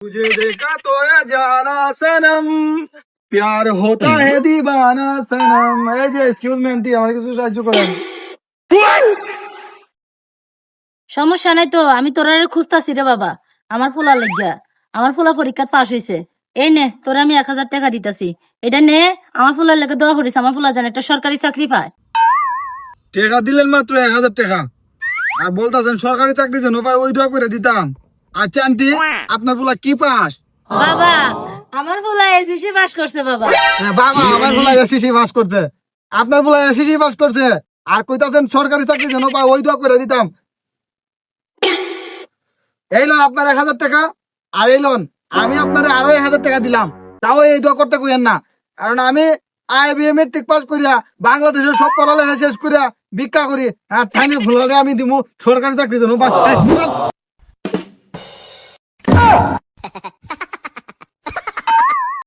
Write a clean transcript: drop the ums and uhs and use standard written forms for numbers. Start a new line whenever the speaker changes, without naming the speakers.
तुझे देखा तो ये जाना सनम प्यार होता है दीवाना सनम। এই যে এক্সকিউজ মি আন্টি, আমার কিছু সাহায্য করেন।
সমস্যা নাই তো, আমি তোরা খুঁজতাছি রে বাবা। আমার ফুলা লাগিয়া, আমার ফুলা পরীক্ষা পাস হয়েছে। এই নে তোরা আমি 1000 টাকা দিতাছি, এটা নে আমার ফুলার লেগে দোয়া করিস, আমার ফুলা জানে একটা সরকারি চাকরি পায়।
টাকা দিলেন মাত্র 1000 টাকা, আর বলতাছেন সরকারি চাকরি যেন পাই, ওই দোয়া করে দিতাম। আচ্ছা আন্টি, আপনার ফুলা কি পাস?
বাবা আমার ফুলা এসএসসি পাস করছে বাবা।
বাবা আমার ফুলা এসএসসি পাস করছে, আপনার ফুলা এসএসসি পাস করছে, আর কইতাছেন সরকারি চাকরি যেন পাই, ওই দোয়া করে দিতাম। এই লোন আপনার 1000 টাকা, আর এই লোন আমি আপনার আরো 1000 টাকা দিলাম, তাও এই দোয়া করতে কইেন না। কারণ আমি IBA মেট্রিক পাস করিয়া বাংলাদেশের সব পড়ালেখা শেষ করিয়া ভিক্ষা করি, আর থানি ফুলারে আমি দিমু সরকারি চাকরি যেন পাই।